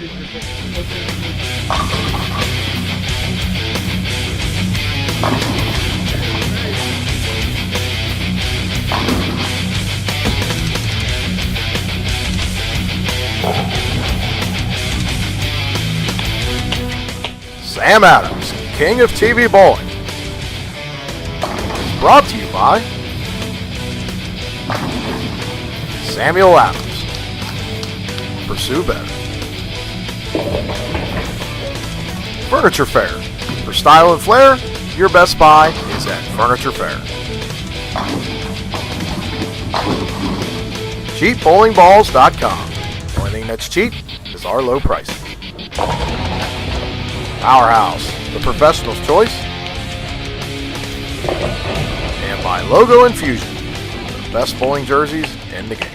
Sam Adams, King of TV Bowling. Brought to you by Samuel Adams. Pursue better. Furniture Fair. For style and flair, your best buy is at Furniture Fair. CheapBowlingBalls.com. The only thing that's cheap is our low prices. Powerhouse, the professional's choice. And by Logo Infusion, the best bowling jerseys in the game.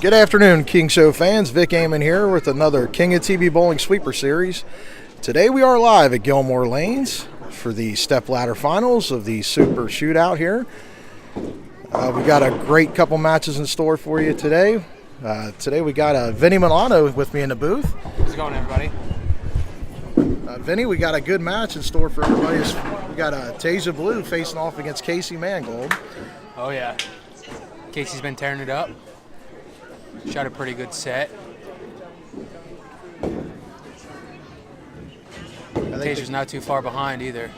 Good afternoon, King Show fans. Vic Amon here with another King of TV Bowling Sweeper Series. Today we are live at Gilmore Lanes for the step ladder finals of the Super Shootout here. We got a great couple matches in store for you today. Today we got Vinny Milano with me in the booth. How's it going, everybody? Vinny, we got a good match in store for everybody. We got Taser Blue facing off against Casey Mangold. Oh, yeah. Casey's been tearing it up. Shot a pretty good set. Taser's not too far behind either.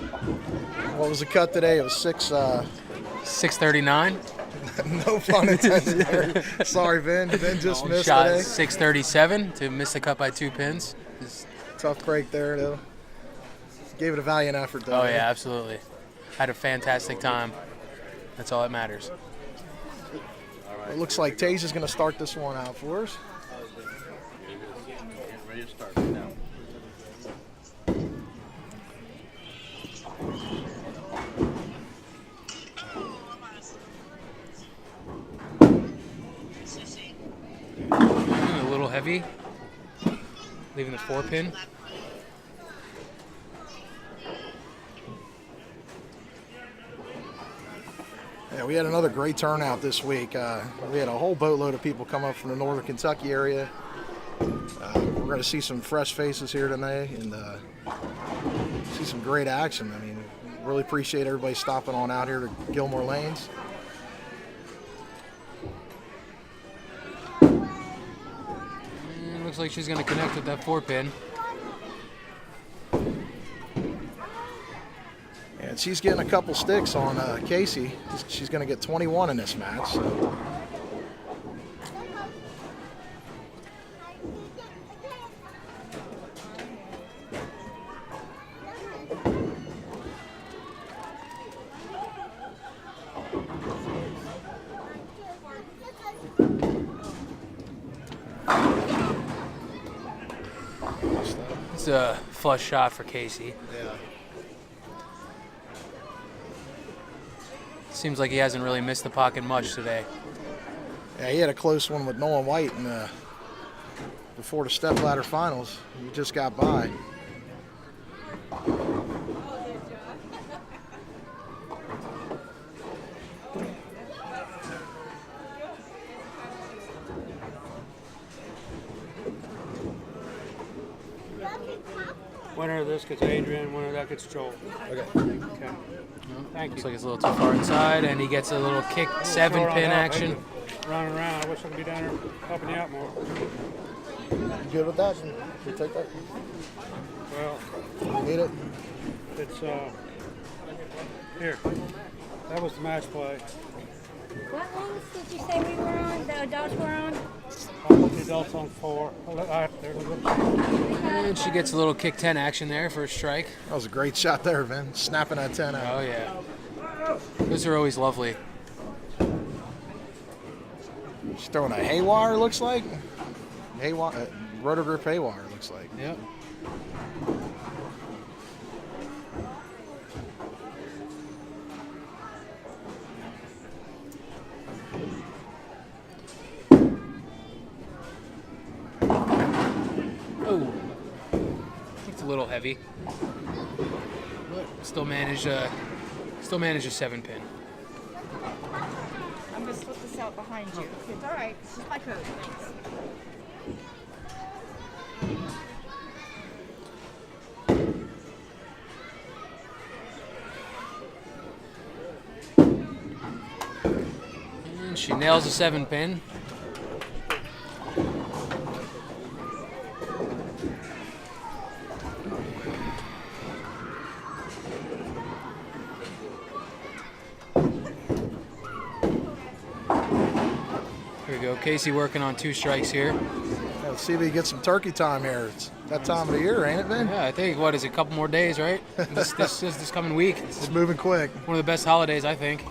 What was the cut today? It was 639. No pun intended there. Sorry, Vin. Vin just missed shot today. 637 to miss the cut by 2 pins. Tough break there, though. Gave it a valiant effort, though. Oh, yeah, absolutely. Had a fantastic time. That's all that matters. It looks like Taser's going to start this one out for us. Ready to start now. A little heavy. Leaving the 4-pin. Yeah, we had another great turnout this week. We had a whole boatload of people come up from the northern Kentucky area. We're going to see some fresh faces here today and see some great action. I mean, really appreciate everybody stopping on out here to Gilmore Lanes. Looks like she's going to connect with that 4-pin. And she's getting a couple sticks on Casey. She's going to get 21 in this match. So. It's a flush shot for Casey. Yeah. Seems like he hasn't really missed the pocket much today. Yeah, he had a close one with Nolan White before the step ladder finals. He just got by. Winner of this gets Adrian, winner of that gets Joel. Okay. Thank Looks you. like it's a little too far inside, and he gets a little kick 7-pin action. Running around. I wish I could be down there helping you out more. You good with that? You take that? Well, Need it? it's here. That was the match play. What ones did you say we were on? The adults were on? I put the adults on 4. There's a little. And she gets a little kick 10 action there for a strike. That was a great shot there, Vin. Snapping that 10 out. Oh, yeah. Those are always lovely. She's throwing a haywire, looks like. Haywire, rotor grip haywire, looks like. Yep. Oh, it's a little heavy, but still managed a 7-pin. I'm going to slip this out behind you. It's all right. This is my code. Thanks. And she nails a 7-pin. Here we go. Casey working on 2 strikes here. Yeah, let's see if we get some turkey time here. It's that time of the year, ain't it, Ben? Yeah, I think, what is it, a couple more days, right? This coming week. It's moving quick. One of the best holidays, I think.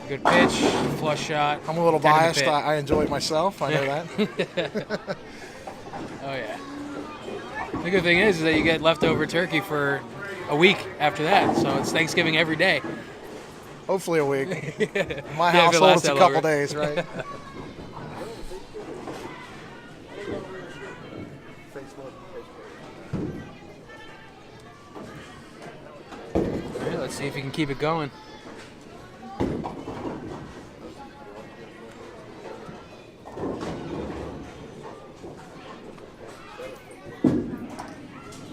Good pitch, flush shot. I'm a little 10 in the biased. pit. I enjoy it myself. I know that. Oh, yeah. The good thing is that you get leftover turkey for a week after that, so it's Thanksgiving every day. Hopefully a week. My Yeah, if it household, lasts it's a that couple longer. days, right? All right, let's see if you can keep it going.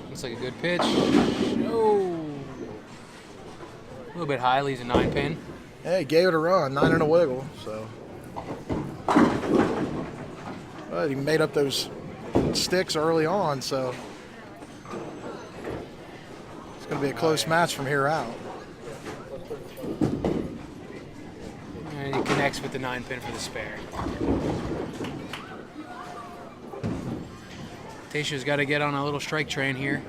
Looks like a good pitch. Oh, a little bit high, leaves a 9-pin. Hey, gave it a run, 9 and a wiggle. So, well, he made up those sticks early on. So, it's going to be a close match from here out. And he connects with the 9-pin for the spare. Tashia's got to get on a little strike train here.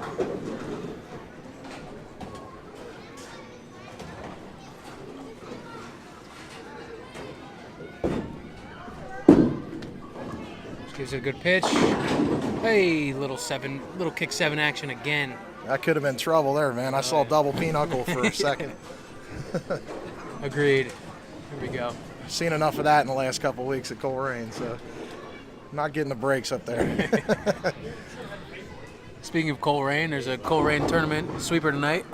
Just gives it a good pitch. Hey, little kick 7 action again. That could have been trouble there, man. I saw double pinochle for a second. Agreed. Here we go. Seen enough of that in the last couple of weeks at Coleraine, so not getting the breaks up there. Speaking of Coleraine, there's a Coleraine tournament sweeper tonight.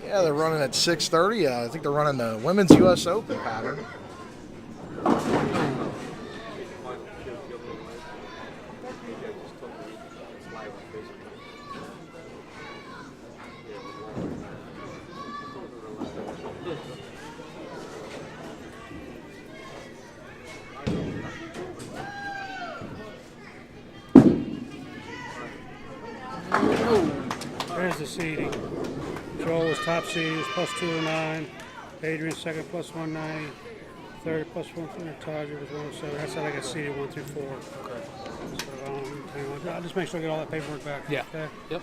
Yeah, they're running at 6:30. I think they're running the Women's U.S. Open pattern. There's the seeding. Joel was top seed, was plus 209. Adrian second, plus 190. Third, plus 130. Taser was 107. That's how they got seeded 1 through 4. Okay. So, I'll just make sure I get all that paperwork back. Yeah. Okay. Yep.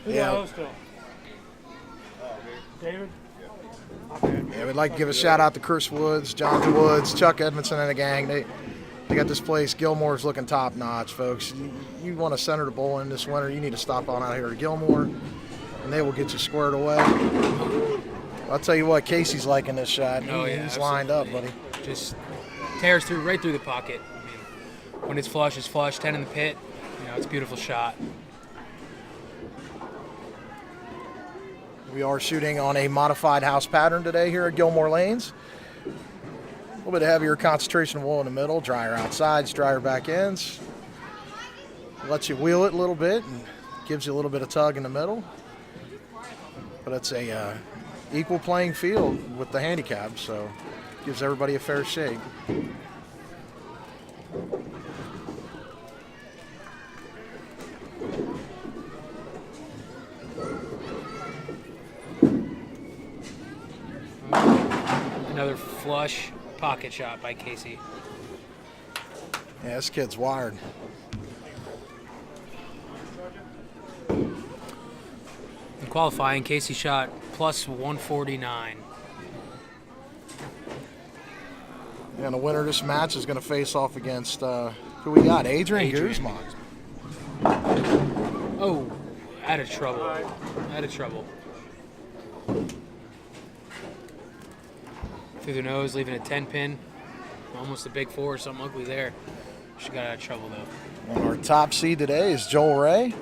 Yeah. Still. David? Okay. Yeah, we'd like to give a shout out to Chris Woods, Jonathan Woods, Chuck Edmondson, and the gang. They got this place. Gilmore's looking top notch, folks. You want to center the bowl in this winter, you need to stop on out here to Gilmore, and they will get you squared away. I'll tell you what, Casey's liking this shot. Oh, yeah, He's lined up, absolutely. buddy. Just tears right through the pocket. I mean, when it's flush, it's flush. 10 in the pit. It's a beautiful shot. We are shooting on a modified house pattern today here at Gilmore Lanes. A little bit heavier concentration of wool in the middle, drier outsides, drier back ends. Lets you wheel it a little bit and gives you a little bit of tug in the middle. But it's a equal playing field with the handicap, so gives everybody a fair shake. Another flush pocket shot by Casey. Yeah, this kid's wired. In qualifying, Casey shot plus 149. And the winner of this match is going to face off against, who we got? Adrian Guzman. Oh, out of trouble. Out of trouble. Through the nose, leaving a 10-pin. Almost a big 4 or something ugly there. She got out of trouble, though. And our top seed today is Joel Ray.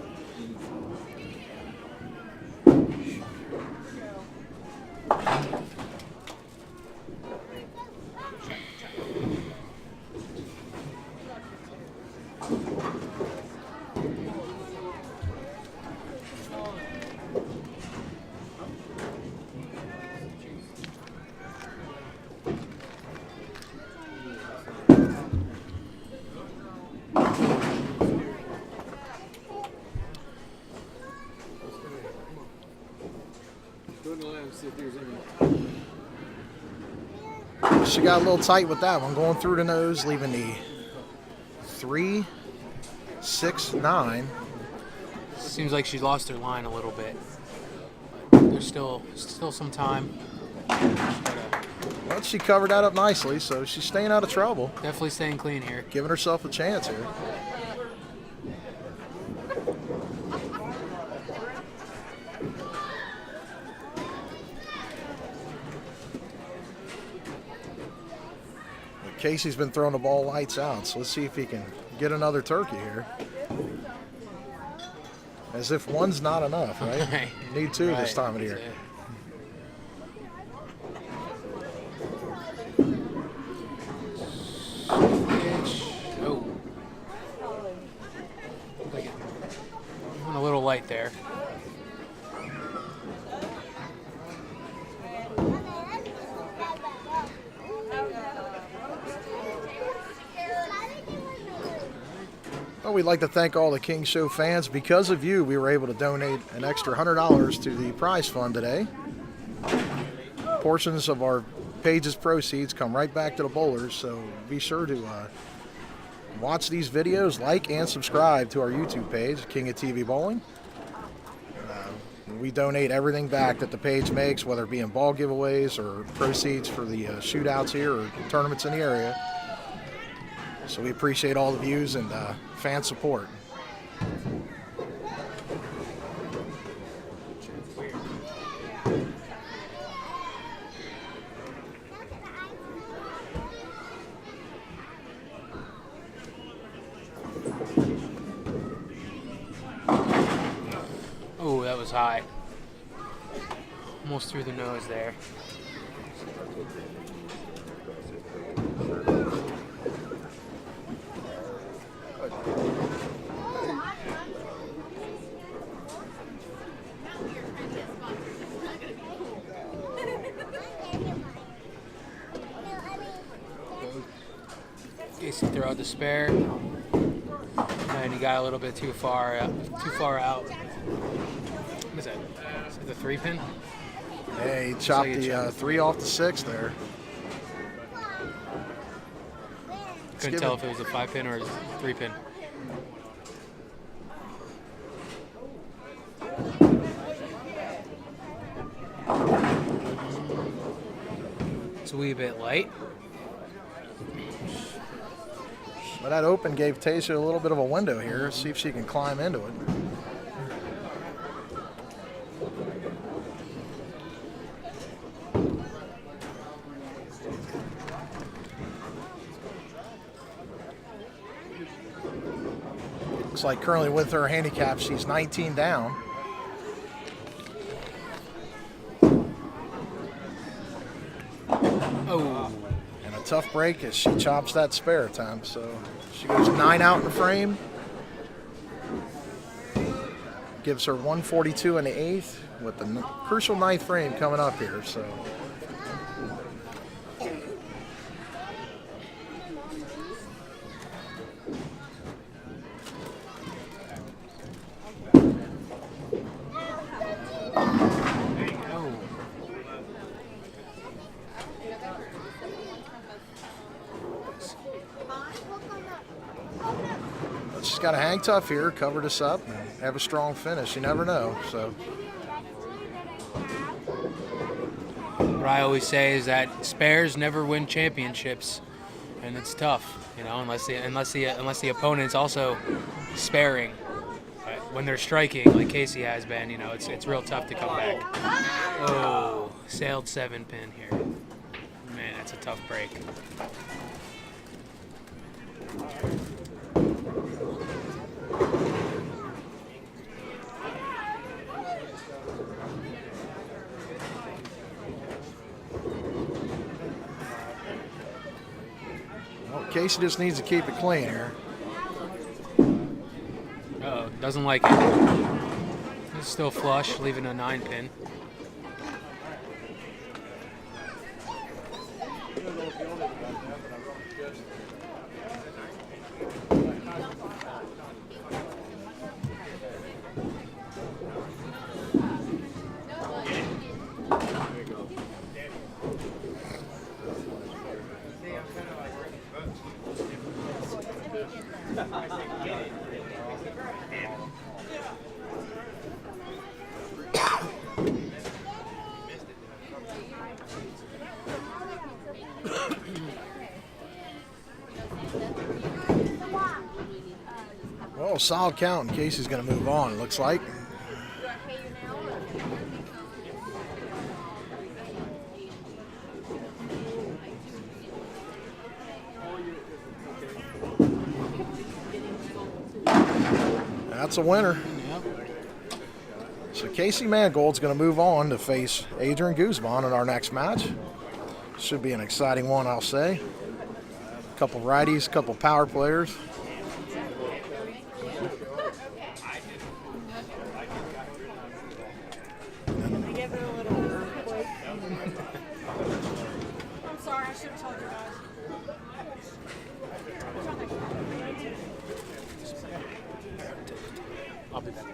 She got a little tight with that one, going through the nose, leaving the 3, 6, 9. Seems like she lost her line a little bit. But there's still some time. Well, she covered that up nicely, so she's staying out of trouble. Definitely staying clean here. Giving herself a chance here. But Casey's been throwing the ball lights out, so let's see if he can get another turkey here. As if one's not enough, right? You need 2 this time of the year. Oh. Went a little light there. Well, we'd like to thank all the King Show fans. Because of you, we were able to donate an extra $100 to the prize fund today. Portions of our page's proceeds come right back to the bowlers, so be sure to watch these videos, like and subscribe to our YouTube page, King of TV Bowling. We donate everything back that the page makes, whether it be in ball giveaways or proceeds for the shootouts here or tournaments in the area. So we appreciate all the views and fan support. Oh, that was high. Almost through the nose there. Casey throw out the spare, and he got a little bit too far out. What is that? Is that the 3-pin? Yeah, he chopped the 3 off the 6 there. Couldn't tell if it was a 5-pin or a 3-pin. It's a wee bit light. But that open gave Taser a little bit of a window here. See if she can climb into it. Looks like currently with her handicap, she's 19 down. Oh. And a tough break as she chops that spare time. So she goes 9 out in the frame. Gives her 142 in the 8th with the crucial 9th frame coming up here. So. She's got to hang tough here, cover this up, and have a strong finish. You never know. So, what I always say is that spares never win championships, and it's tough, you know, unless the opponent's also sparing. But when they're striking, like Casey has been, you know, it's real tough to come back. Oh, sailed 7-pin here. Man, that's a tough break. Casey just needs to keep it clean here. Oh, doesn't like it. It's still flush, leaving a 9-pin. Well, solid count, and Casey's going to move on, it looks like. That's a winner. Yep. So Casey Mangold's going to move on to face Adrian Guzman in our next match. Should be an exciting one, I'll say. Couple righties, couple power players. I'm sorry, I should have told you guys. I'll be back.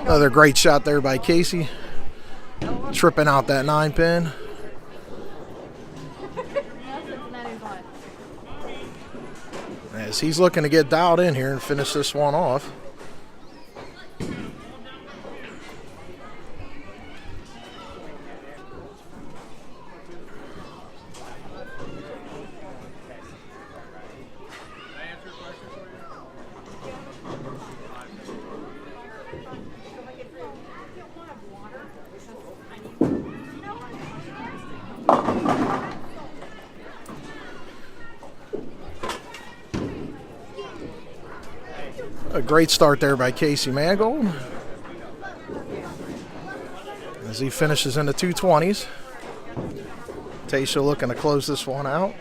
Another great shot there by Casey. Tripping out that 9-pin. As he's looking to get dialed in here and finish this one off. A great start there by Casey Mangold as he finishes in the 220s. Tasia looking to close this one out.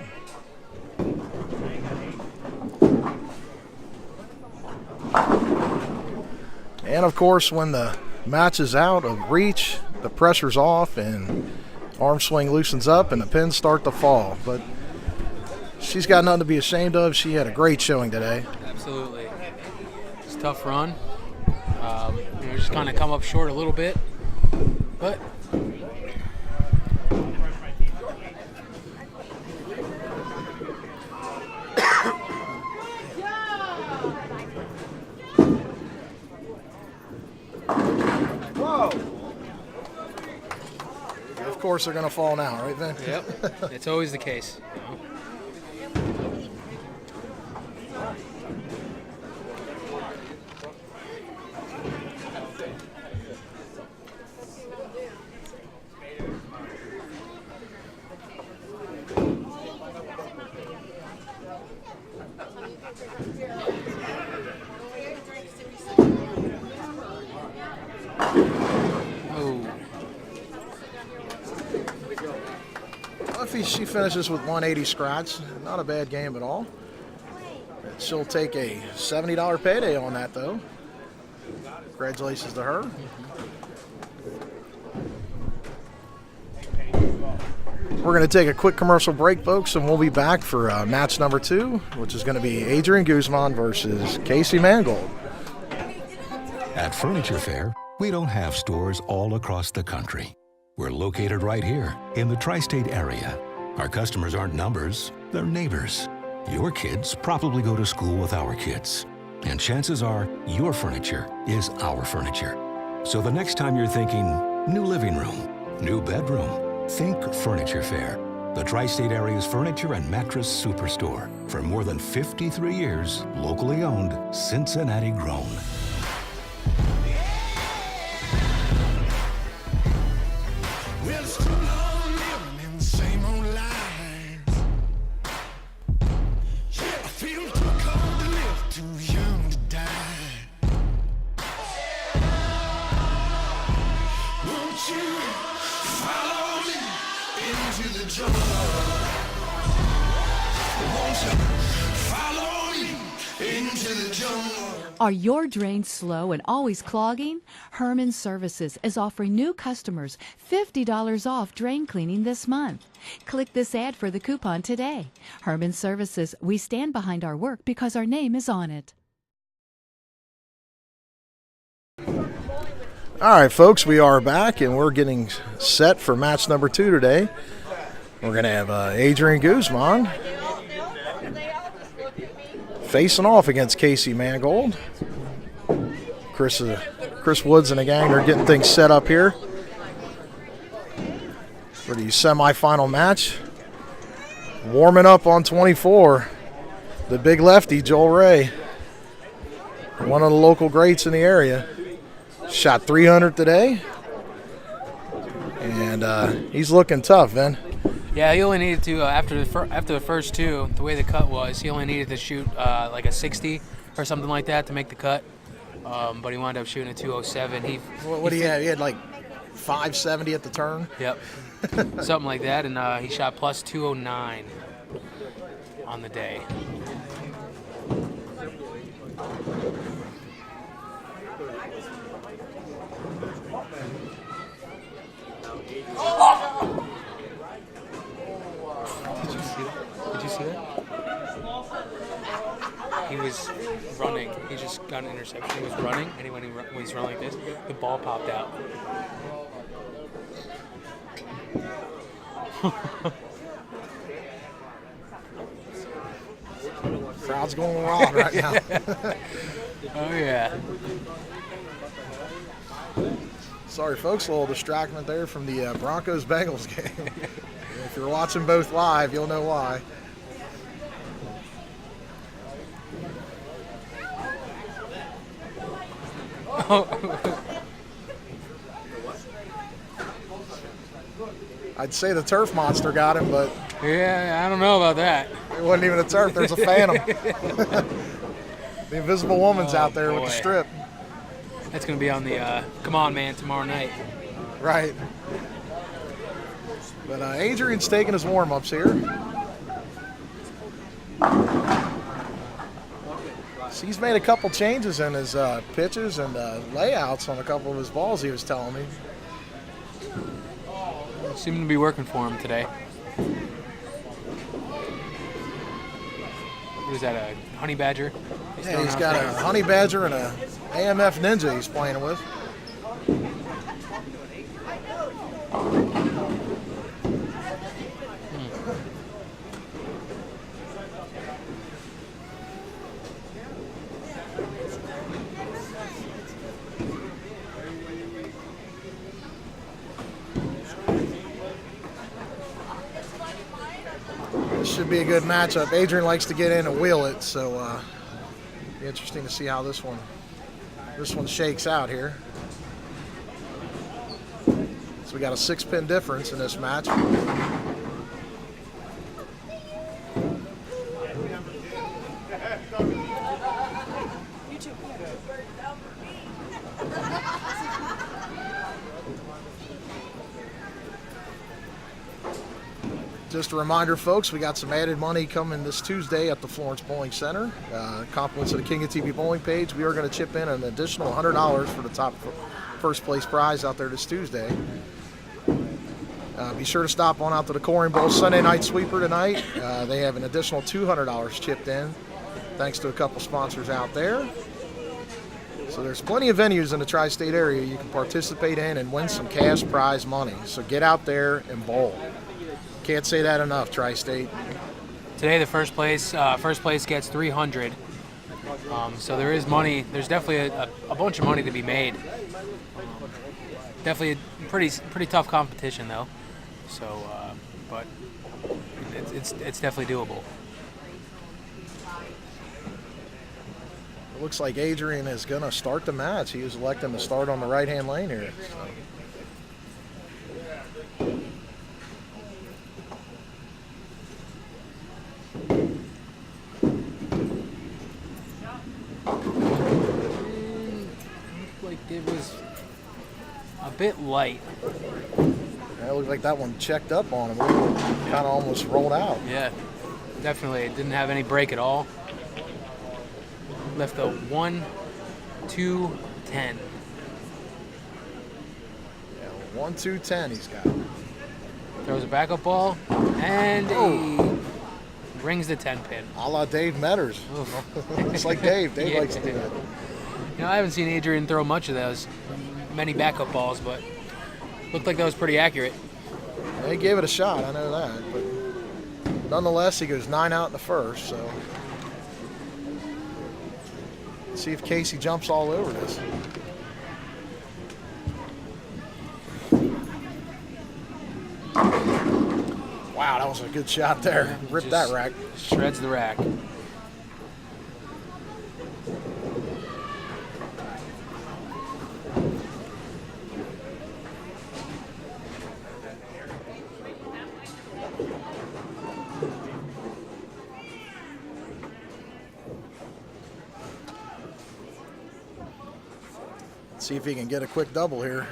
And of course, when the match is out of reach, the pressure's off and arm swing loosens up and the pins start to fall. But she's got nothing to be ashamed of. She had a great showing today. Absolutely. It's a tough run. Just kind of come up short a little bit, but Of course, they're going to fall now, right, Vin? yep, it's always the case. She finishes with 180 scratch. Not a bad game at all. She'll take a $70 payday on that, though. Congratulations to her. We're going to take a quick commercial break, folks, and we'll be back for match number 2, which is going to be Adrian Guzman versus Casey Mangold. At Furniture Fair, we don't have stores all across the country. We're located right here in the tri-state area. Our customers aren't numbers, they're neighbors. Your kids probably go to school with our kids. And chances are your furniture is our furniture. So the next time you're thinking new living room, new bedroom, think Furniture Fair, the tri-state area's furniture and mattress superstore. For more than 53 years, locally owned, Cincinnati grown. Are your drains slow and always clogging? Herman Services is offering new customers $50 off drain cleaning this month. Click this ad for the coupon today. Herman Services, we stand behind our work because our name is on it. All right, folks, we are back, and we're getting set for match number 2 today. We're going to have Adrian Guzman facing off against Casey Mangold. Chris Woods and the gang are getting things set up here. We're for the semifinal match. Warming up on 24, the big lefty, Joel Ray. One of the local greats in the area. Shot 300 today. And he's looking tough, Vin. Yeah, he only needed to, after the first two, the way the cut was, he only needed to shoot like a 60 or something like that to make the cut. But he wound up shooting a 207. What do you have? He had like 570 at the turn? Yep. Something like that. And he shot plus 209 on the day. Did you see that? He was running. He just got an interception. He was running, and when he's running like this, the ball popped out. Crowd's going wild right now. Oh, yeah. Sorry, folks, a little distraction there from the Broncos-Bengals game. If you're watching both live, you'll know why. I'd say the turf monster got him, but Yeah, I don't know about that. it wasn't even a turf. There's a phantom. The Invisible Woman's out there with the boy. strip. That's going to be on the Come On Man tomorrow night. Right. But Adrian's taking his warm-ups here. So he's made a couple changes in his pitches and layouts on a couple of his balls, he was telling me. Seemed to be working for him today. What is that, a honey badger? Yeah, he's got a honey badger and a AMF Ninja he's playing with. Should be a good matchup. Adrian likes to get in and wheel it, so be interesting to see how this one shakes out here. So we got a 6-pin difference in this match. Just a reminder, folks, we got some added money coming this Tuesday at the Florence Bowling Center. Compliments of the King of TV Bowling page. We are going to chip in an additional $100 for the top first place prize out there this Tuesday. Be sure to stop on out to the Coring Bowl Sunday night sweeper tonight. They have an additional $200 chipped in, thanks to a couple sponsors out there. So there's plenty of venues in the tri-state area you can participate in and win some cash prize money. So get out there and bowl. Can't say that enough, Tri-State. Today, the first place gets $300. So there is money. There's definitely a bunch of money to be made. Definitely a pretty tough competition, though. So, but it's definitely doable. It looks like Adrian is going to start the match. He was electing to start on the right-hand lane here. So. It was a bit light. It looked like that one checked up on him. Kind of almost rolled out. Yeah, definitely. It didn't have any break at all. Left a 1-2-10. Yeah, 1-2-10 he's got. Throws a backup ball, and he rings the 10-pin. A la Dave Metters. It's like Dave. Dave Yeah. likes to do that. You know, I haven't seen Adrian throw much of those, many backup balls, but looked like that was pretty accurate. Yeah, he gave it a shot, I know that. But nonetheless, he goes 9 out in the first, so let's see if Casey jumps all over this. was a good shot there. Ripped that rack. Shreds the rack. See if he can get a quick double here.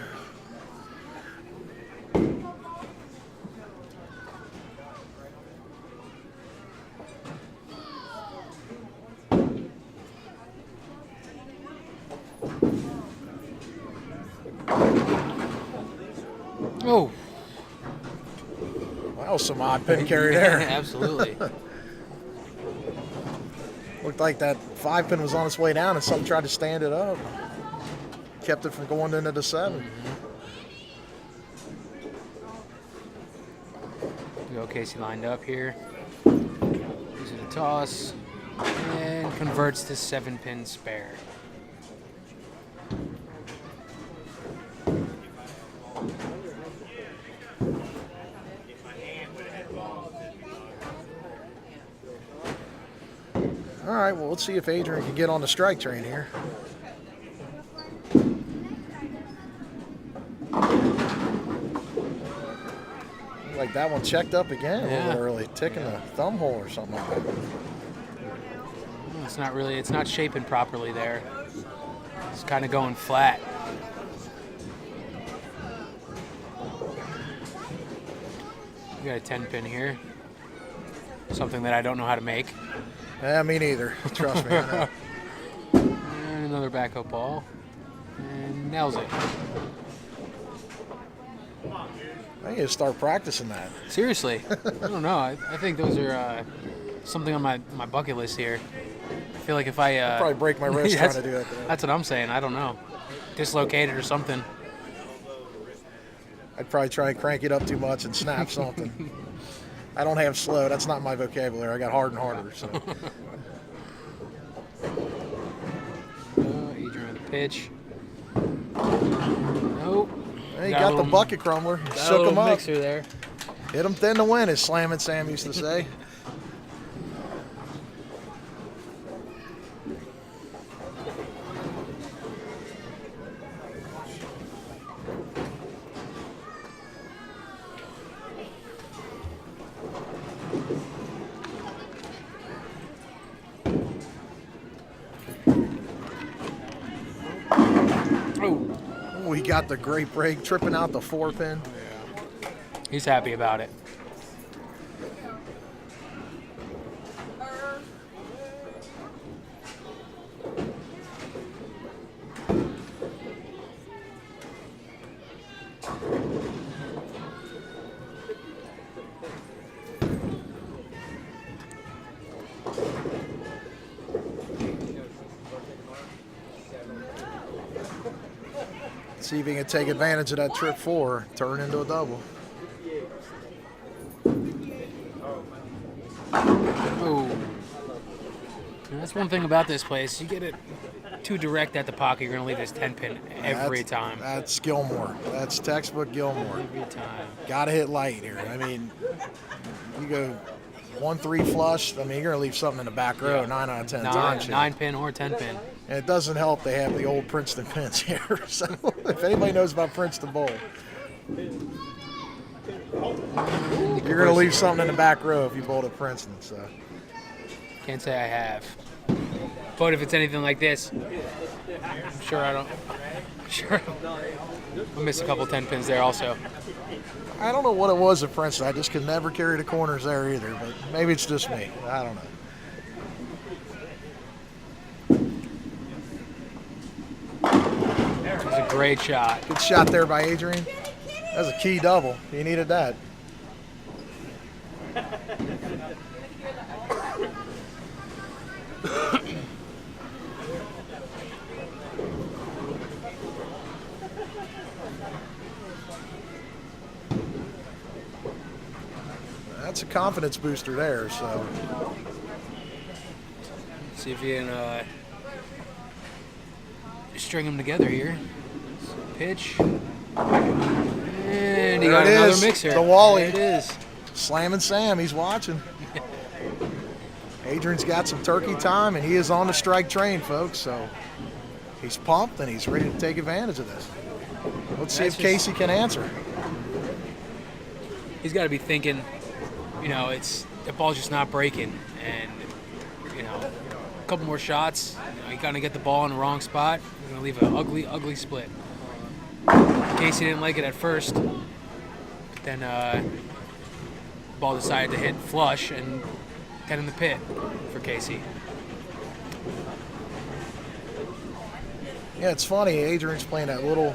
Oh. That was some odd pin carry there. Absolutely. Looked like that 5-pin was on its way down and something tried to stand it up. Kept it from going into the 7. Go Casey lined up here. Uses a toss and converts to 7-pin spare. All right, well, let's see if Adrian can get on the strike train here. Like that one checked up again a little bit early, ticking the thumb hole or something like that. It's not shaping properly there. It's kind of going flat. We got a 10-pin here. Something that I don't know how to make. Yeah, me neither. Trust me. I know. And another backup ball. And nails it. I need to start practicing that. Seriously. I don't know. I think those are something on my bucket list here. I feel like if I'll probably break my wrist trying to do that today. That's what I'm saying. I don't know. Dislocated or something. I'd probably try and crank it up too much and snap something. I don't have slow. That's not my vocabulary. I got hard and harder. So. Adrian with the pitch. Nope. He got the bucket crumbler. Shook him up. Mixer there. Hit him thin to win, as Slam and Sam used to say. He got the great break, tripping out the 4-pin. Yeah. He's happy about it. See if he can take advantage of that trip 4, turn into a double. Oh. That's one thing about this place. You get it too direct at the pocket, you're going to leave this 10-pin every time. That's Gilmore. That's textbook Gilmore. Every time. Got to hit light here. I mean, you go 1-3 flush, I mean, you're going to leave something in the back row 9 out of 10 times. 9-pin or 10-pin. And it doesn't help they have the old Princeton pins here. So if anybody knows about Princeton Bowl, you're going to leave something in the back row if you bowled at Princeton. So Can't say I have. But if it's anything like this, I'm sure I don't. Sure, I'll miss a couple 10-pins there also. I don't know what it was at Princeton. I just could never carry the corners there either. But maybe it's just me. I don't know. It was a great shot. Good shot there by Adrian. That was a key double. He needed that. That's a confidence booster there. So see if you can string them together here. Pitch. And he got another mixer. The Wally. There it is. Slamming Sam, he's watching. Adrian's got some turkey time, and he is on the strike train, folks. So he's pumped, and he's ready to take advantage of this. Let's see if Casey can answer. He's got to be thinking, the ball's just not breaking, and a couple more shots, you got to get the ball in the wrong spot. He's going to leave an ugly, ugly split. Casey didn't like it at first, but then the ball decided to hit flush and head in the pit for Casey. Yeah, it's funny. Adrian's playing that little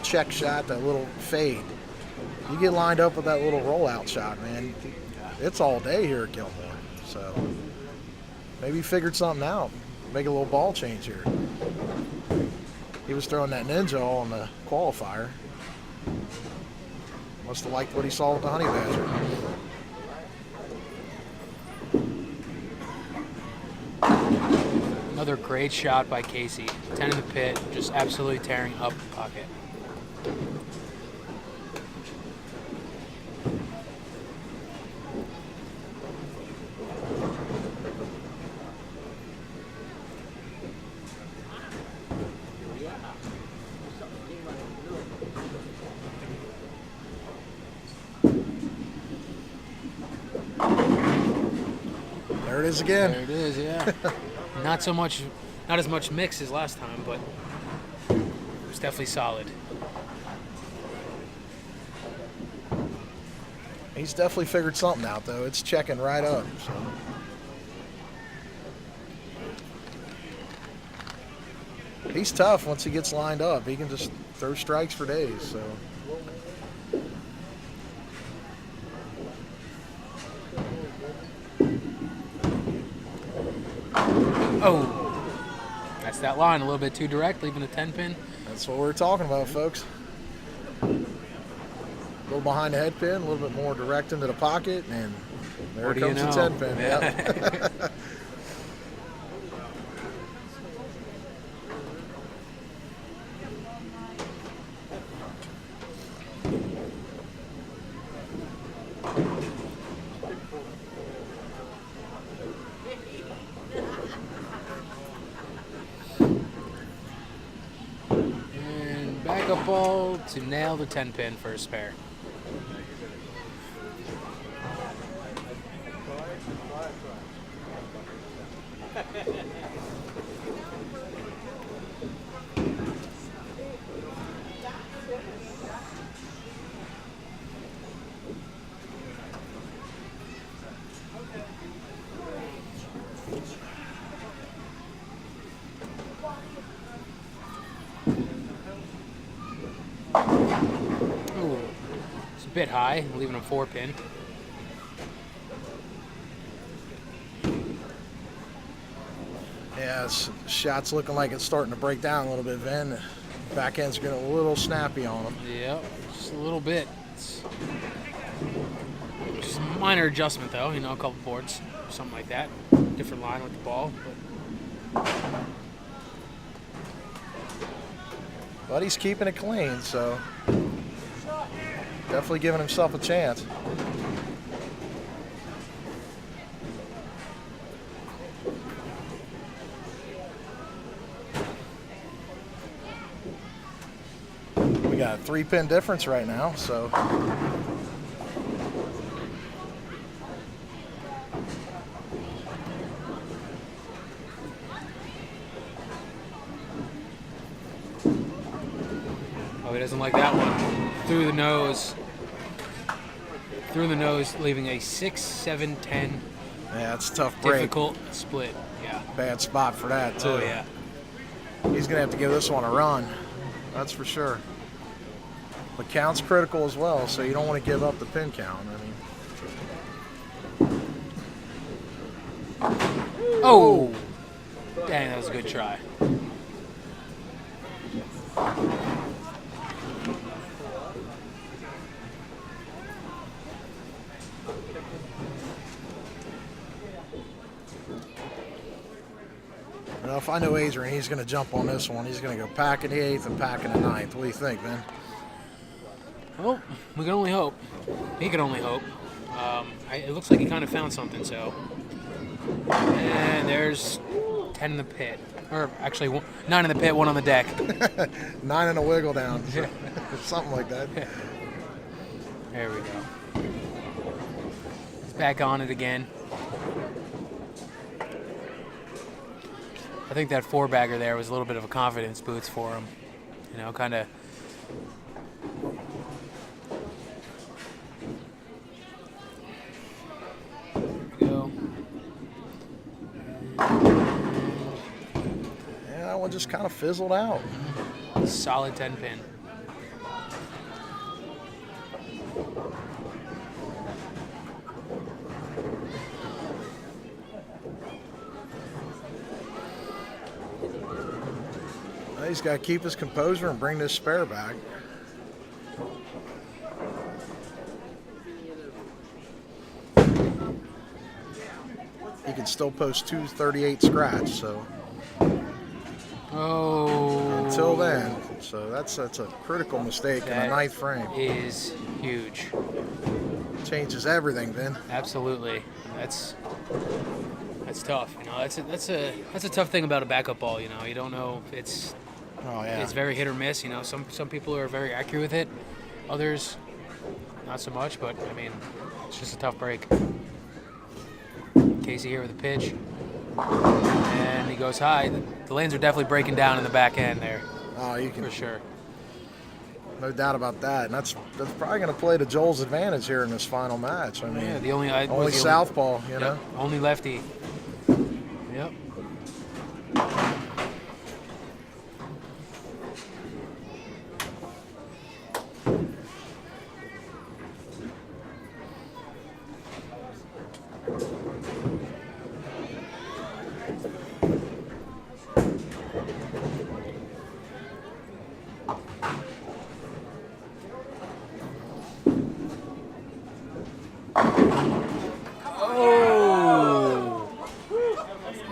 check shot, that little fade. You get lined up with that little rollout shot, man. It's all day here at Gilmore. So maybe he figured something out. Make a little ball change here. He was throwing that ninja all in the qualifier. Must have liked what he saw with the honey badger. Another great shot by Casey. 10 in the pit, just absolutely tearing up the pocket. There it is again. There it is, yeah. Not as much mix as last time, but it was definitely solid. He's definitely figured something out, though. It's checking right up. So. He's tough once he gets lined up. He can just throw strikes for days. So. Oh, that's that line. A little bit too direct, leaving a 10-pin. That's what we're talking about, folks. A little behind the head pin, a little bit more direct into the pocket, and there comes the 10-pin. Yeah. Yep. Backup ball to nail the 10-pin for a spare. A bit high, leaving a 4-pin. Yeah, this shot's looking like it's starting to break down a little bit, Vin. Back end's getting a little snappy on him. Yep, just a little bit. It's just a minor adjustment, though. A couple boards, something like that. Different line with the ball. But he's keeping it clean, so definitely giving himself a chance. We got a 3-pin difference right now, so. Oh, he doesn't like that one. Through the nose. Through the nose, leaving a 6, 7, 10. Yeah, it's a tough break. Difficult split, yeah. Bad spot for that, too. Oh, yeah. He's going to have to give this one a run. That's for sure. But count's critical as well, so you don't want to give up the pin count. Oh! Dang, that was a good try. Well, if I know Adrian, he's going to jump on this one. He's going to go pack in the 8th and pack in the 9th. What do you think, man? Well, we can only hope. He can only hope. It looks like he kind of found something, so. And there's 10 in the pit. Or actually, 9 in the pit, 1 on the deck. 9 in a wiggle down. Something like that. There we go. He's back on it again. I think that 4-bagger there was a little bit of a confidence boost for him. You know, kind of. Go. Yeah, that one just kind of fizzled out. Solid 10-pin. He's got to keep his composure and bring this spare back. He can still post 238 scratch, so. Oh. Until then, so that's a critical mistake in the 9th frame. Is huge. Changes everything, Vin. Absolutely. That's tough. You know, that's a tough thing about a backup ball. You know, you don't know if it's. Oh yeah. It's very hit or miss. You know, some people are very accurate with it, others not so much. But I mean, it's just a tough break. Casey here with a pitch, and he goes high. The lanes are definitely breaking down in the back end there. Oh, you can for sure. No doubt about that. And that's probably going to play to Joel's advantage here in this final match. I mean, Yeah, the only southpaw, you know. Yep, only lefty. Yep.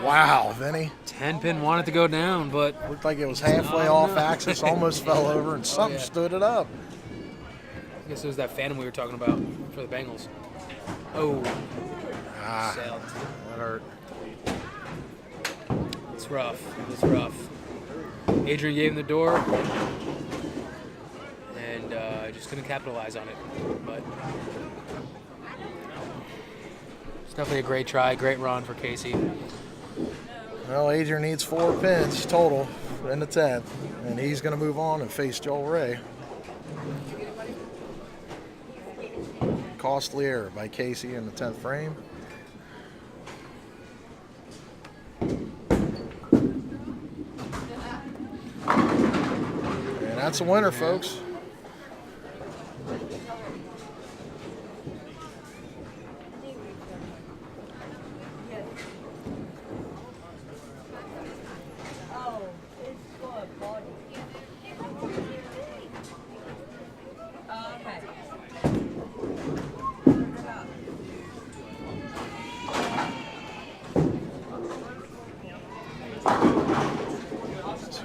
Wow, Vinny. 10-pin wanted to go down, but looked like it was halfway off axis, almost fell over, and something stood it up. I guess it was that phantom we were talking about for the Bengals. Oh. Sailed. That hurt. It's rough. It's rough. Adrian gave him the door, and just couldn't capitalize on it. But it's definitely a great try, great run for Casey. Well, Adrian needs 4 pins total in the 10th, and he's going to move on and face Joel Ray. Costly error by Casey in the 10th frame. And that's a winner, folks.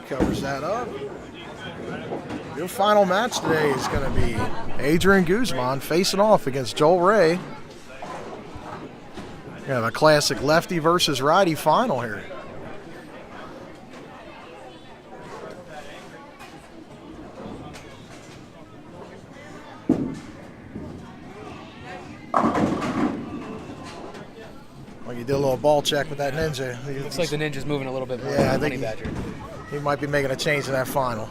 Covers that up. Your final match today is going to be Adrian Guzman facing off against Joel Ray. We have a classic lefty versus righty final here. Well, you did a little ball check with that ninja. Looks like the ninja's moving a little bit more. Yeah, I think he might be making a change in that final.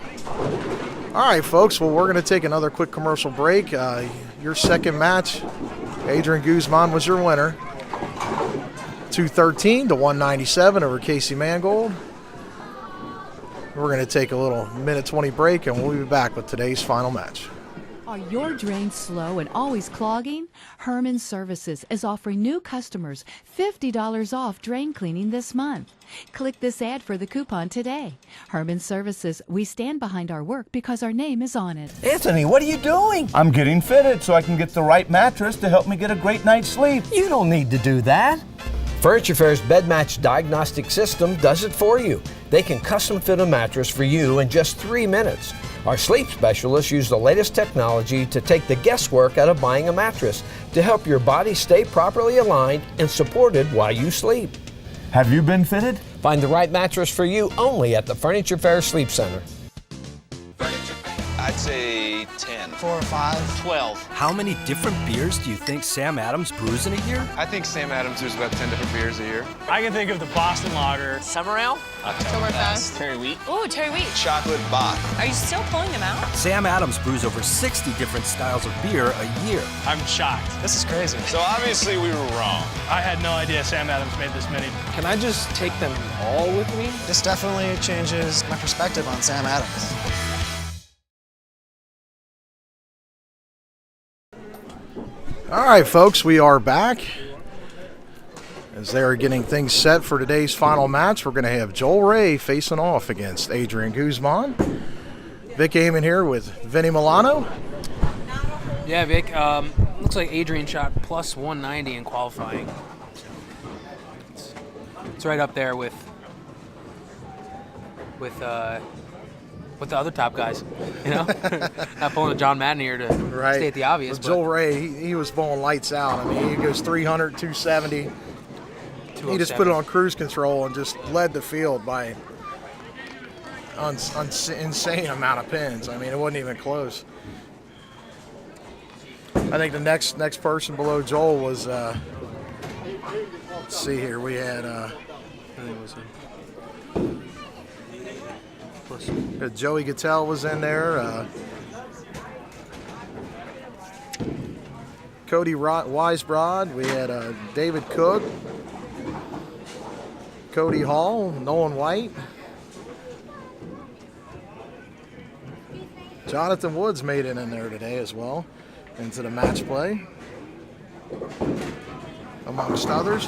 All right, folks. Well, we're going to take another quick commercial break. Your second match, Adrian Guzman was your winner. 213 to 197 over Casey Mangold. We're going to take a little minute 20 break, and we'll be back with today's final match. Are your drains slow and always clogging? Herman Services is offering new customers $50 off drain cleaning this month. Click this ad for the coupon today. Herman Services, we stand behind our work because our name is on it. Anthony, what are you doing? I'm getting fitted so I can get the right mattress to help me get a great night's sleep. You don't need to do that. Furniture Fair's Bed Match Diagnostic System does it for you. They can custom fit a mattress for you in just 3 minutes. Our sleep specialists use the latest technology to take the guesswork out of buying a mattress to help your body stay properly aligned and supported while you sleep. Have you been fitted? Find the right mattress for you only at the Furniture Fair Sleep Center. I'd say 10. 4 or 5. 12. How many different beers do you think Sam Adams brews in a year? I think Sam Adams brews about 10 different beers a year. I can think of the Boston Lager. Summer Ale. Oktoberfest. Terry Wheat. Ooh, Terry Wheat. Chocolate Bach. Are you still pulling them out? Sam Adams brews over 60 different styles of beer a year. I'm shocked. This is crazy. So obviously we were wrong. I had no idea Sam Adams made this many. Can I just take them all with me? This definitely changes my perspective on Sam Adams. All right, folks, we are back. As they are getting things set for today's final match, we're going to have Joel Ray facing off against Adrian Guzman. Vic Amon here with Vinny Milano. Yeah, Vic. Looks like Adrian shot plus 190 in qualifying. It's right up there with the other top guys, you know. Not pulling a John Madden here to state the obvious. Well, Joel Ray, he was bowling lights out. I mean, he goes 300, 270. He just put it on cruise control and just led the field by insane amount of pins. I mean, it wasn't even close. I think the next person below Joel was, let's see here, we had, Joey Gattel was in there. Cody Weisbrod. We had David Cook, Cody Hall, Nolan White, Jonathan Woods made it in there today as well into the match play, amongst others.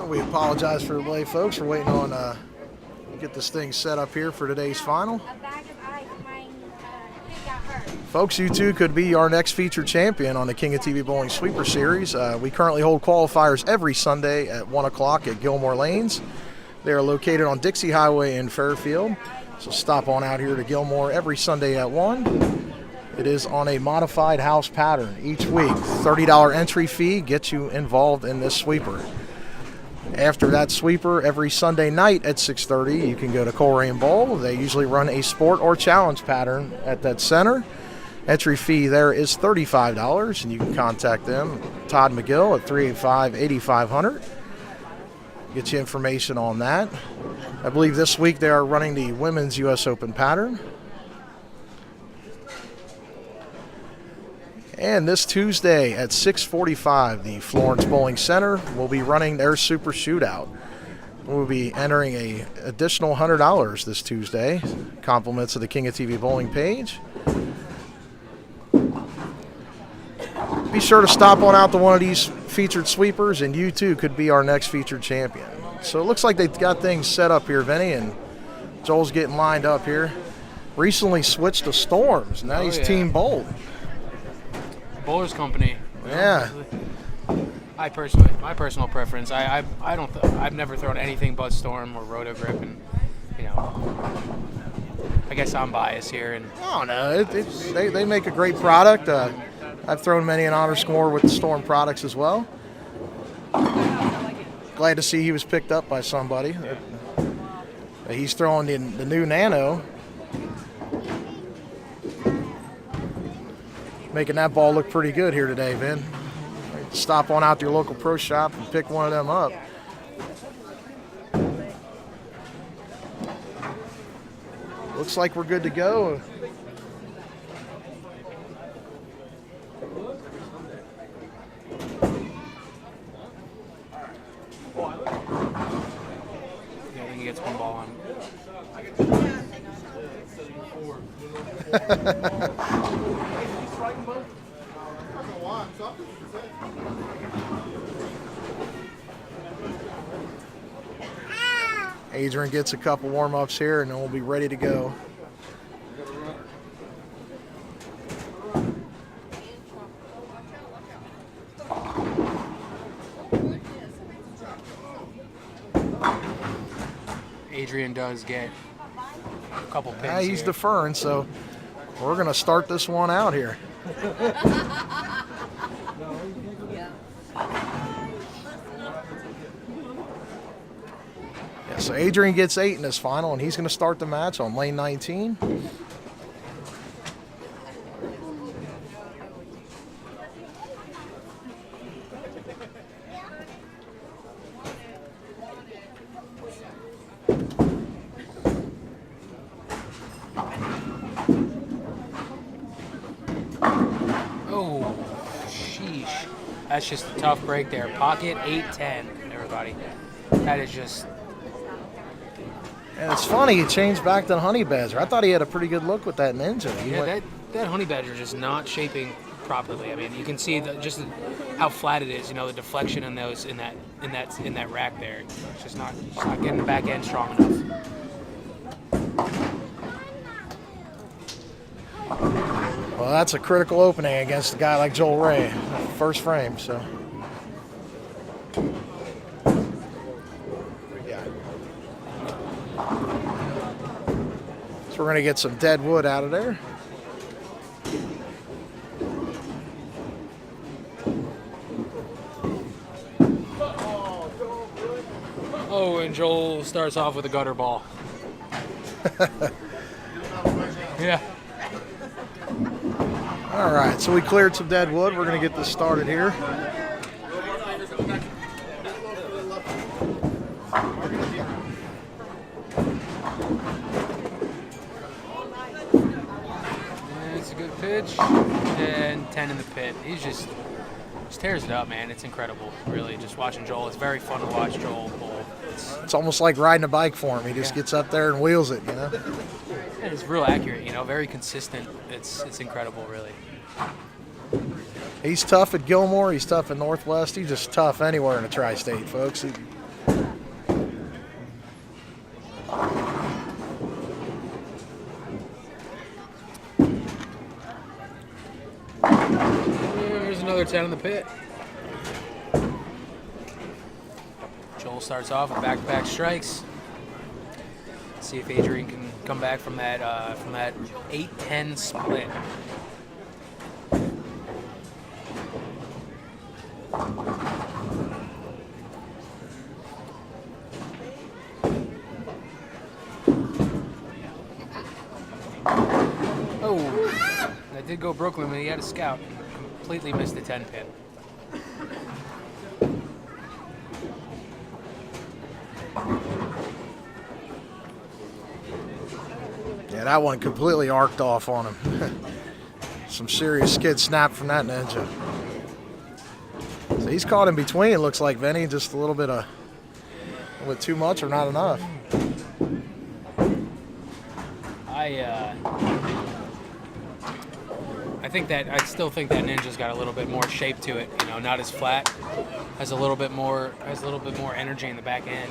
We apologize for the delay, folks. We're waiting on get this thing set up here for today's final. Folks, you too could be our next featured champion on the King of TV Bowling Sweeper Series. We currently hold qualifiers every Sunday at 1 o'clock at Gilmore Lanes. They are located on Dixie Highway in Fairfield. So stop on out here to Gilmore every Sunday at 1. It is on a modified house pattern each week. $30 entry fee gets you involved in this sweeper. After that sweeper, every Sunday night at 6:30, you can go to Coleraine Bowl. They usually run a sport or challenge pattern at that center. Entry fee there is $35, and you can contact them, Todd McGill, at 385-8500. Get you information on that. I believe this week they are running the Women's U.S. Open pattern. And this Tuesday at 6:45, the Florence Bowling Center will be running their Super Shootout. We'll be entering an additional $100 this Tuesday, compliments of the King of TV Bowling page. Be sure to stop on out to one of these featured sweepers, and you too could be our next featured champion. So it looks like they've got things set up here, Vinny, and Joel's getting lined up here. Recently switched to Storms. Now he's Team Bold. Bowlers Company. Yeah. My personal preference. I've never thrown anything but Storm or Roto Grip, and you know, I guess I'm biased here. And oh no, they make a great product. I've thrown many an honor score with the Storm products as well. Glad to see he was picked up by somebody. He's throwing the new Nano. Making that ball look pretty good here today, Vin. Stop on out to your local pro shop and pick one of them up. Looks like we're good to go. yeah, I think he gets one ball on. Adrian gets a couple warm-ups here, and then we'll be ready to go. Adrian does get a couple pins. Yeah, he's here. deferring, so we're going to start this one out here. Yeah, so Adrian gets 8 in this final, and he's going to start the match on lane 19. Oh, sheesh. That's just a tough break there. Pocket 8-10, everybody. That is just... And it's funny, he changed back to the Honey Badger. I thought he had a pretty good look with that Ninja. That Honey Badger is just not shaping properly. I mean, you can see just how flat it is. You know, the deflection in those in that rack there. It's just not getting the back end strong enough. Well, that's a critical opening against a guy like Joel Ray, first frame. So, yeah. So we're gonna get some dead wood out of there. Oh, and Joel starts off with a gutter ball. Yeah. All right, so we cleared some dead wood. We're going to get this started here. And it's a good pitch. And 10 in the pit. He's just tears it up, man. It's incredible, really. Just watching Joel. It's very fun to watch Joel bowl. It's almost like riding a bike for him. He just gets up there and wheels it, you know? And it's real accurate, you know, very consistent. It's incredible, really. He's tough at Gilmore. He's tough at Northwest. He's just tough anywhere in the tri-state, folks. There's another 10 in the pit. Joel starts off with back-to-back strikes. See if Adrian can come back from that 8-10 split. Oh, that did go Brooklyn, but he had a scout and completely missed the 10 pin. Yeah, that one completely arced off on him. Some serious skid snap from that Ninja. So he's caught in between, it looks like, Vinny. Just a little bit too much or not enough. I still think that Ninja's got a little bit more shape to it. You know, not as flat. Has a little bit more energy in the back end.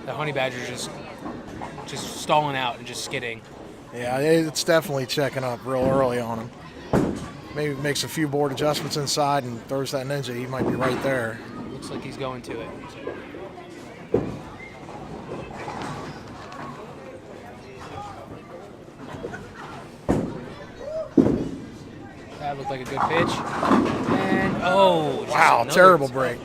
The Honey Badger's just stalling out and just skidding. Yeah, it's definitely checking up real early on him. Maybe makes a few board adjustments inside and throws that Ninja. He might be right there. Looks like he's going to it. That looked like a good pitch. And wow, terrible break.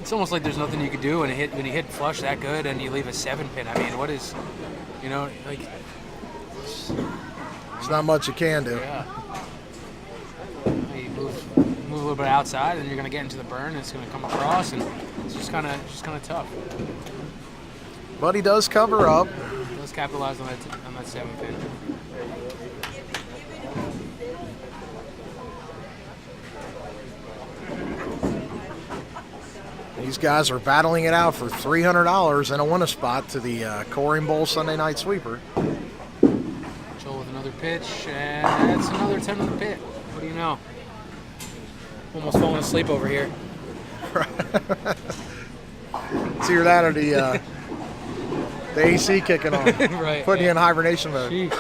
It's almost like there's nothing you could do when you hit flush that good and you leave a 7 pin. I mean, what is, you know, like. There's not much you can do. Yeah. You move a little bit outside, and you're going to get into the burn, and it's going to come across, and it's just kind of tough. But he does cover up. He does capitalize on that 7 pin. These guys are battling it out for $300 and a win-a spot to the Coring Bowl Sunday Night Sweeper. Joel with another pitch, and that's another 10 in the pit. What do you know? Almost falling asleep over here. It's either that or the AC kicking on, right, putting you in hibernation mode. Jeez.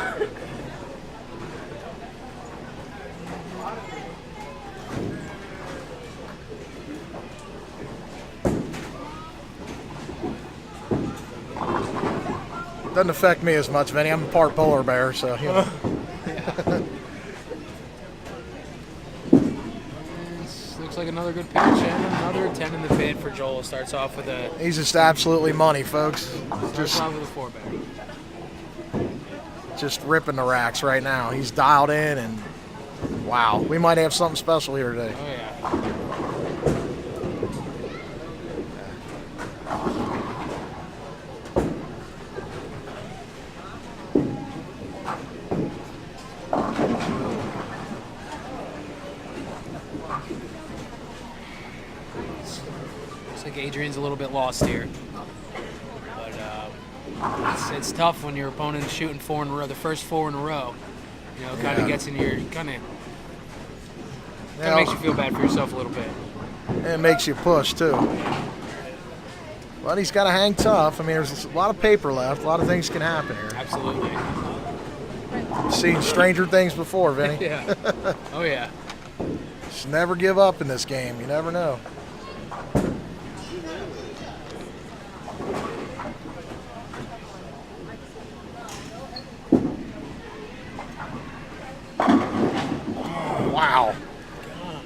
Doesn't affect me as much, Vinny. I'm a part polar bear, so you know. Looks like another good pitch and another 10 in the pit for Joel. Starts off with a. He's just absolutely money, folks. Starts off with a 4-back. Just ripping the racks right now. He's dialed in, and wow, we might have something special here today. Oh yeah. Looks like Adrian's a little bit lost here. It's tough when your opponent's shooting 4 in a row, the first 4 in a row. You know, kind of gets in your, kind of makes you feel bad for yourself a little bit. And it makes you push too. But he's got to hang tough. I mean, there's a lot of paper left. A lot of things can happen here. Absolutely. I've seen stranger things before, Vinny. Yeah. Oh yeah. Just never give up in this game. You never know. Wow.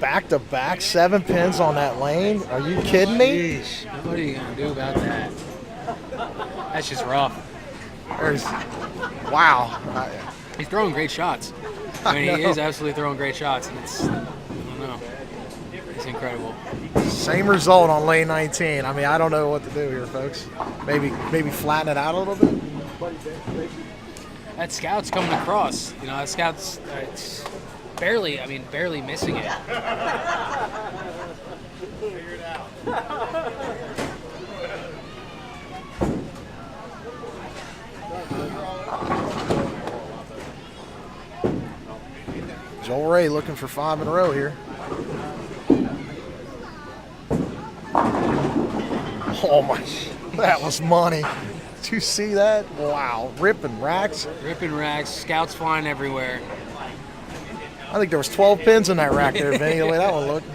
Back-to-back 7 pins on that lane. Are you kidding me? Jeez. What are you going to do about that? That's just rough. Wow. He's throwing great shots. I mean, he is absolutely throwing great shots, and it's, I don't know. It's incredible. Same result on lane 19. I mean, I don't know what to do here, folks. Maybe flatten it out a little bit. That scout's coming across. You know, that scout's it's barely missing it. Joel Ray looking for 5 in a row here. Oh my, that was money. Did you see that? Wow, ripping racks. Ripping racks, scouts flying everywhere. I think there was 12 pins in that rack there, Vinny, the way that one looked.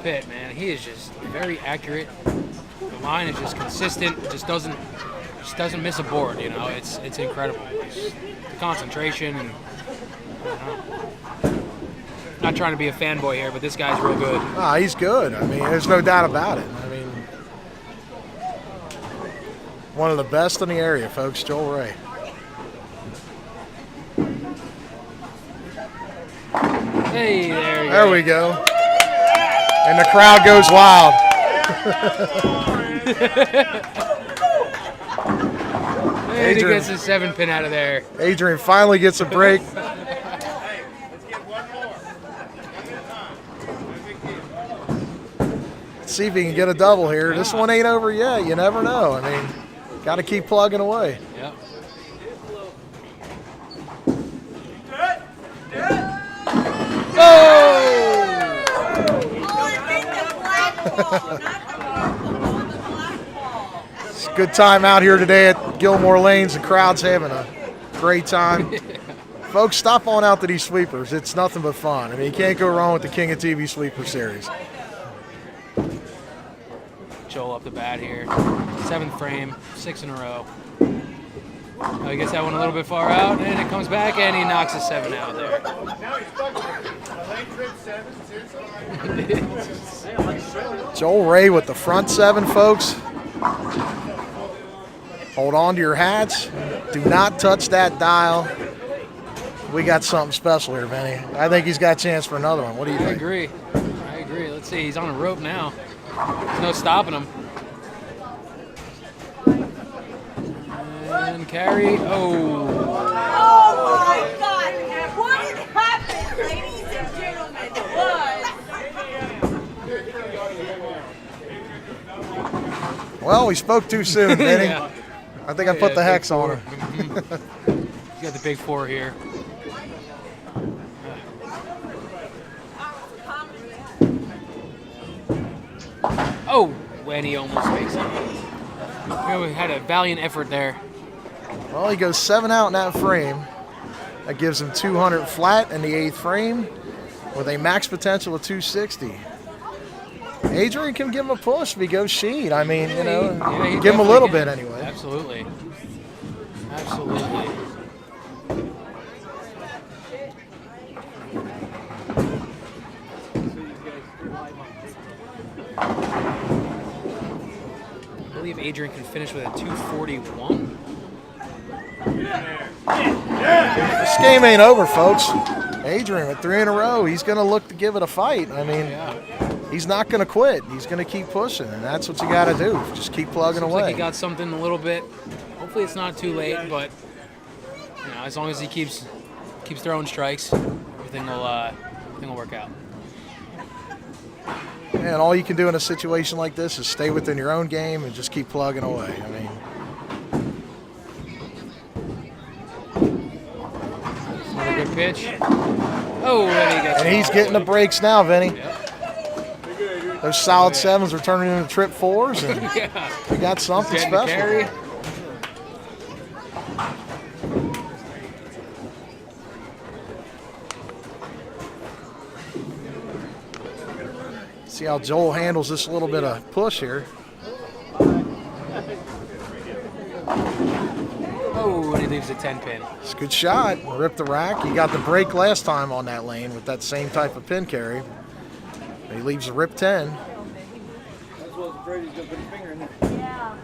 Pit, man, he is just very accurate. The line is just consistent. Just doesn't miss a board. You know, it's incredible. It's the concentration, and not trying to be a fanboy here, but this guy's real good. Ah, he's good. I mean, there's no doubt about it. I mean, one of the best in the area, folks. Joel Ray. Hey, there we go. And the crowd goes wild. He gets a 7-pin out of there. Adrian finally gets a break. Let's see if he can get a double here. This one ain't over yet. You never know. I mean, got to keep plugging away. Yep. It's a good time out here today at Gilmore Lanes. The crowd's having a great time. Folks, stop on out to these sweepers. It's nothing but fun. I mean, you can't go wrong with the King of TV Sweeper Series. Joel up the bat here. 7th frame, 6 in a row. Oh, he gets that one a little bit far out, and it comes back, and he knocks a 7 out there. Joel Ray with the front 7, folks. Hold on to your hats. Do not touch that dial. We got something special here, Vinny. I think he's got a chance for another one. What do you think? I agree. Let's see. He's on a rope now. There's no stopping him. And carry. Oh. Oh my God! What had happened, ladies and gentlemen? Well, we spoke too soon, Vinny. Yeah. I think I put the hex on her. He's got the big 4 here. Oh, when he almost makes it. We had a valiant effort there. Well, he goes 7 out in that frame. That gives him 200 flat in the 8th frame with a max potential of 260. Adrian can give him a push if he goes sheet. I mean, you know, give him a little bit anyway. Absolutely. Absolutely. I believe Adrian can finish with a 241. This game ain't over, folks. Adrian with 3 in a row. He's going to look to give it a fight. I mean, he's not going to quit. He's going to keep pushing, and that's what you got to do. Just keep plugging Seems away. like he got something a little bit. Hopefully it's not too late, but you know, as long as he keeps throwing strikes, everything will work out. And all you can do in a situation like this is stay within your own game and just keep plugging away. I mean, another good pitch. Oh, and he's getting the breaks now, Vinny. Those solid 7s are turning into trip 4s, and we got something special. See how Joel handles this little bit of push here. Oh, and he leaves a 10-pin. It's a good shot. Rip the rack. He got the break last time on that lane with that same type of pin carry. He leaves a rip 10. That's what I was afraid he's going to put his finger in there. Yeah.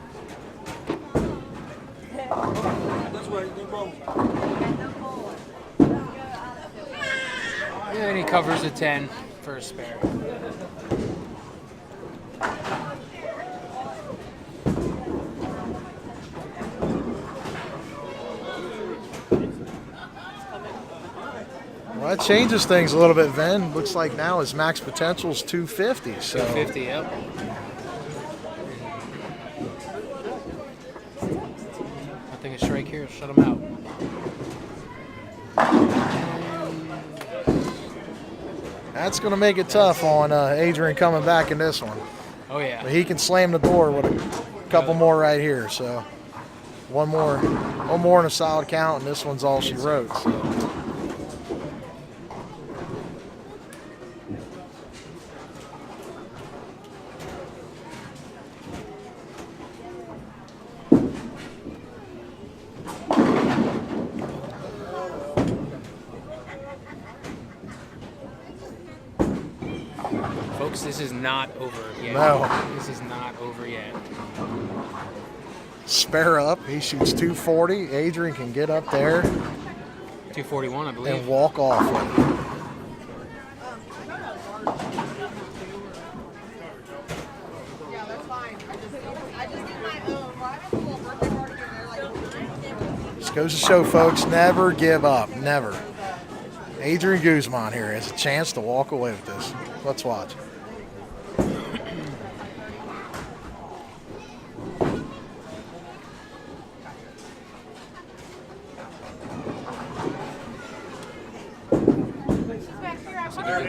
That's why he's going And he covers a 10 for a spare. Well, that changes things a little bit, Vin. Looks like now his max potential is 250. So 250, yep. I think a strike here will shut him out. that's going to make it tough on Adrian coming back in this one. Oh, yeah. But he can slam the door with a couple more right here. So one more and a solid count, and this one's all she wrote. So. Folks, this is not over yet. No. This is not over yet. Spare up. He shoots 240. Adrian can get up there. 241, I believe. And walk off with it. Just goes to show, folks, never give up. Never. Adrian Guzman here has a chance to walk away with this. Let's watch.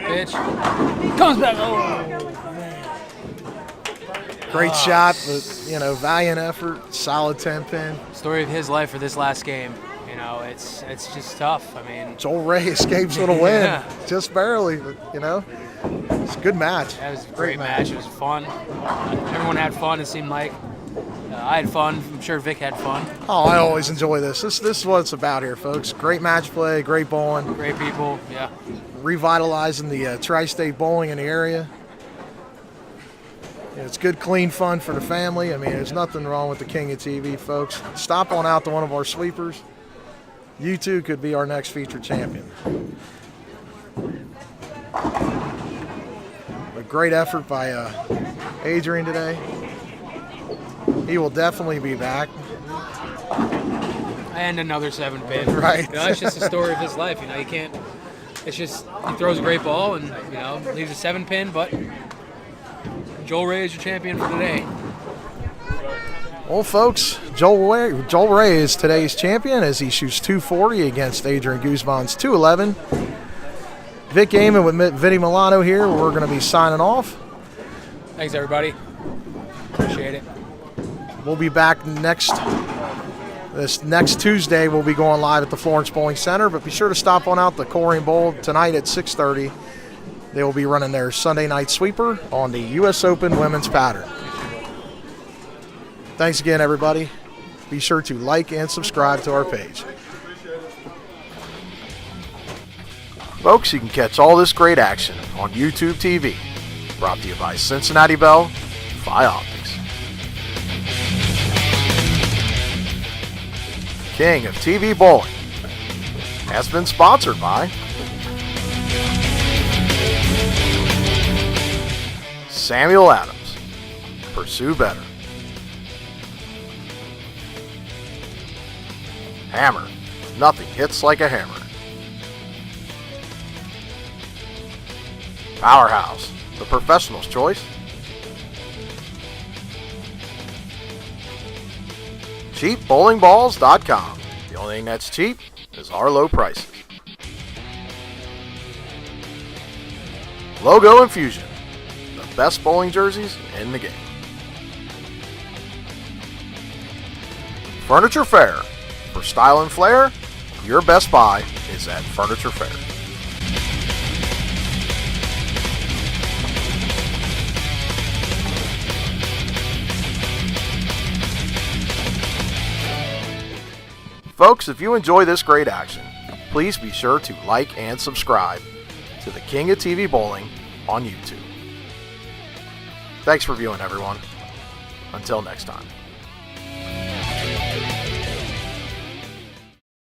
Pitch. Comes back. Oh. Great shot, but, you know, valiant effort, solid 10-pin. Story of his life for this last game. You know, it's just tough. I mean, Joel Ray escapes with a win, yeah. just barely, but, you know, it's a good match. That was a great match. It was fun. Everyone had fun, it seemed like. I had fun. I'm sure Vic had fun. Oh, I always enjoy this. This is what it's about here, folks. Great match play, great bowling. Great people, yeah. Revitalizing the tri-state bowling in the area. Yeah, it's good, clean fun for the family. I mean, there's nothing wrong with the King of TV, folks. Stop on out to one of our sweepers. You too could be our next featured champion. A great effort by Adrian today. He will definitely be back. And another 7-pin. Right. You know, it's just the story of his life. You know, you can't. It's just he throws a great ball and you know leaves a 7-pin, but Joel Ray is your champion for today. Well, folks, Joel Ray is today's champion as he shoots 240 against Adrian Guzman's 211. Vic Gaiman with Vinny Milano here. We're going to be signing off. Thanks, everybody. Appreciate it. We'll be back this next Tuesday. We'll be going live at the Florence Bowling Center, but be sure to stop on out the Coleraine Bowl tonight at 6:30. They will be running their Sunday night sweeper on the U.S. Open women's pattern. Thanks again, everybody. Be sure to like and subscribe to our page. Folks, you can catch all this great action on YouTube TV. Brought to you by Cincinnati Bell, Phi Optics. King of TV Bowling has been sponsored by Samuel Adams. Pursue better. Hammer. Nothing hits like a hammer. Powerhouse, the professional's choice. CheapBowlingBalls.com. The only thing that's cheap is our low prices. Logo Infusion, the best bowling jerseys in the game. Furniture Fair. For style and flair, your best buy is at Furniture Fair. Folks, if you enjoy this great action, please be sure to like and subscribe to the King of TV Bowling on YouTube. Thanks for viewing, everyone. Until next time.